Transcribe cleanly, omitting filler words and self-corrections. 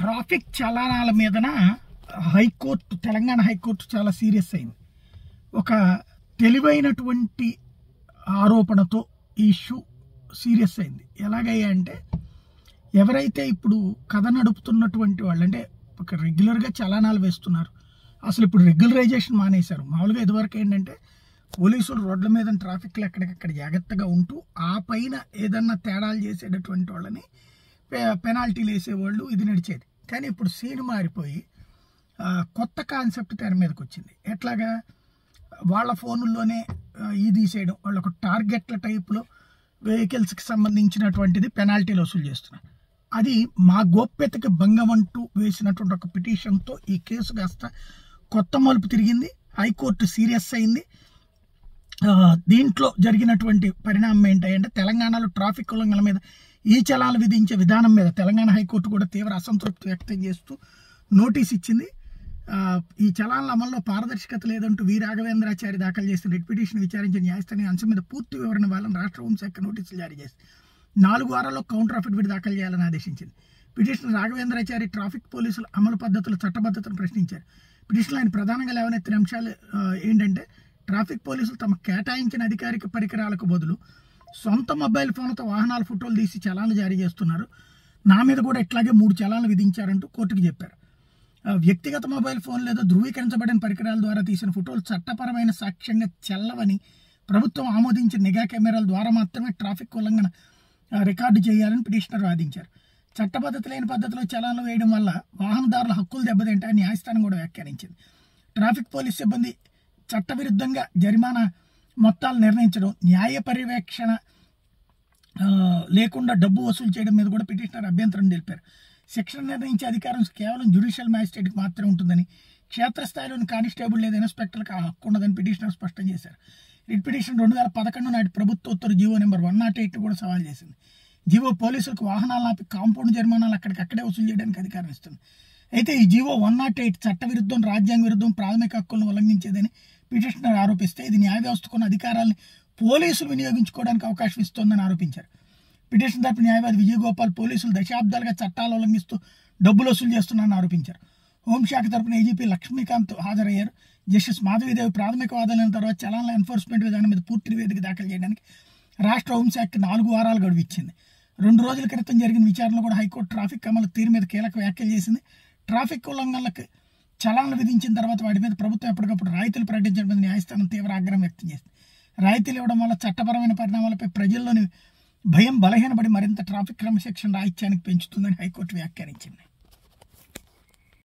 Traffic చలానాల మీదన high court Telangana high court చాలా serious అయింది. ఒక తెలివైనటువంటి ఆరోపణతో ఈ ఇష్యూ సీరియస్ అయింది. ఎలాగయ్యా అంటే, ఎవరైతే ఇప్పుడు కథ నడుపుతున్నటువంటి వాళ్ళు, అంటే ఒక రెగ్యులర్గా చలానాలు వేస్తున్నారు, అసలు ఇప్పుడు రెగ్యులరైజేషన్ మానేశారు. మామూలుగా ఇదివరకు ఏంటంటే పోలీసులు రోడ్ల మీద ట్రాఫిక్లో ఎక్కడికక్కడ జాగ్రత్తగా ఉంటూ ఆ పైన ఏదన్నా తేడాలు చేసేటటువంటి వాళ్ళని పెనాల్టీలు వేసేవాళ్ళు, ఇది నడిచేది. కానీ ఇప్పుడు సీన్ మారిపోయి కొత్త కాన్సెప్ట్ తెర మీదకి వచ్చింది. ఎట్లాగా వాళ్ళ ఫోనుల్లోనే ఇది తీసేయడం, వాళ్ళు ఒక టార్గెట్ల టైప్లో వెహికల్స్కి సంబంధించినటువంటిది పెనాల్టీలు వసూలు చేస్తున్నారు. అది మా గోప్యతకి భంగం అంటూ వేసినటువంటి ఒక పిటిషన్తో ఈ కేసు కాస్త కొత్త మలుపు తిరిగింది. హైకోర్టు సీరియస్ అయింది. దీంట్లో జరిగినటువంటి పరిణామం ఏంటంటే, తెలంగాణలో ట్రాఫిక్ ఉల్లంఘనల మీద ఈ చలాలు విధించే విధానం మీద తెలంగాణ హైకోర్టు కూడా తీవ్ర అసంతృప్తి వ్యక్తం చేస్తూ నోటీస్ ఇచ్చింది. ఈ చలాన్ల అమల్లో పారదర్శకత లేదంటూ వి రాఘవేంద్రాచారి దాఖలు చేసిన రిట్ పిటిషన్ విచారించిన న్యాయస్థానం అంశం మీద పూర్తి వివరణ ఇవ్వాలని రాష్ట్ర హోంశాఖ నోటీసులు జారీ చేసింది. 4 వారాల్లో కౌంటర్ అఫిడవిట్ దాఖలు చేయాలని ఆదేశించింది. పిటిషన్ రాఘవేంద్రాచారి ట్రాఫిక్ పోలీసుల అమలు పద్ధతులు చట్టబద్ధతను ప్రశ్నించారు. పిటిషన్లో ఆయన ప్రధానంగా లేవనెత్తిన అంశాలు ఏంటంటే, ట్రాఫిక్ పోలీసులు తమ కేటాయించిన అధికారిక పరికరాలకు బదులు సొంత మొబైల్ ఫోన్లతో వాహనాల ఫోటోలు తీసి చలాన్లు జారీ చేస్తున్నారు. నా మీద కూడా ఇట్లాగే 3 చలాన్లు విధించారంటూ కోర్టుకు చెప్పారు. వ్యక్తిగత మొబైల్ ఫోన్ లేదా ధృవీకరించబడిన పరికరాల ద్వారా తీసిన ఫోటోలు చట్టపరమైన సాక్ష్యంగా చెల్లవని ప్రభుత్వం ఆమోదించిన నిఘా కెమెరాల ద్వారా మాత్రమే ట్రాఫిక్ ఉల్లంఘన రికార్డు చేయాలని పిటిషనర్ వాదించారు. చట్టబద్ధత లేని పద్ధతిలో చలాన్లు వేయడం వల్ల వాహనదారుల హక్కులు దెబ్బతింటాయని న్యాయస్థానం కూడా వ్యాఖ్యానించింది. ట్రాఫిక్ పోలీస్ సిబ్బంది చట్టవిరుద్ధంగా జరిమానా మొత్తాలు నిర్ణయించడం, న్యాయ పర్యవేక్షణ లేకుండా డబ్బు వసూలు చేయడం మీద కూడా పిటిషనర్ అభ్యంతరం తెలిపారు. శిక్షణ నిర్ణయించే అధికారం కేవలం జ్యుడిషియల్ మ్యాజిస్ట్రేట్కి మాత్రమే ఉంటుందని, క్షేత్రస్థాయిలోని కానిస్టేబుల్ లేదా ఇన్స్పెక్టర్కి ఆ హక్కు ఉండదని పిటిషనర్ స్పష్టం చేశారు. రిట్ పిటిషన్ 2011 నాటి ప్రభుత్వ ఉత్తర్వు జీవో నెంబర్ 108 కూడా సవాల్ చేసింది. జీవో పోలీసులకు వాహనాలను ఆపి కాంపౌండ్ జరిమానాలు అక్కడికక్కడే వసూలు చేయడానికి అధికారం ఇస్తుంది. అయితే ఈ జీవో 108 చట్టవిరుద్ధం, రాజ్యాంగ విరుద్ధం, ప్రాథమిక హక్కులను ఉల్లంఘించేదని పిటిషనర్ ఆరోపిస్తే, ఇది న్యాయ వ్యవస్థకున్న అధికారాలను పోలీసులు వినియోగించుకోవడానికి అవకాశం ఇస్తోందని ఆరోపించారు. పిటిషన్ తరపు న్యాయవాది విజయగోపాల్ పోలీసులు దశాబ్దాలుగా చట్టాలు ఉల్లంఘిస్తూ డబ్బులు వసూలు చేస్తున్నారని ఆరోపించారు. హోంశాఖ తరపున ఏజీపీ లక్ష్మీకాంత్ హాజరయ్యారు. జస్టిస్ మాధవీదేవి ప్రాథమిక వాదనల తర్వాత చలాన్ల ఎన్ఫోర్స్మెంట్ విధానం మీద పూర్తి నివేదిక దాఖలు చేయడానికి రాష్ట్ర హోంశాఖకి 4 వారాలు గడువు ఇచ్చింది. 2 రోజుల క్రితం జరిగిన విచారణలో కూడా హైకోర్టు ట్రాఫిక్ అమలు తీరు మీద కీలక వ్యాఖ్యలు చేసింది. ట్రాఫిక్ ఉల్లంఘనలకు చలాన్లు విధించిన తర్వాత వాటి మీద ప్రభుత్వం ఎప్పటికప్పుడు రాయితీలు ప్రకటించడం మీద న్యాయస్థానం తీవ్ర ఆగ్రహం వ్యక్తం చేసింది. రాయితీలు ఇవ్వడం వల్ల చట్టపరమైన పరిణామాలపై ప్రజల్లోని భయం బలహీనపడి మరింత ట్రాఫిక్ క్రమశిక్షణ రాహిత్యానికి పెంచుతుందని హైకోర్టు వ్యాఖ్యానించింది.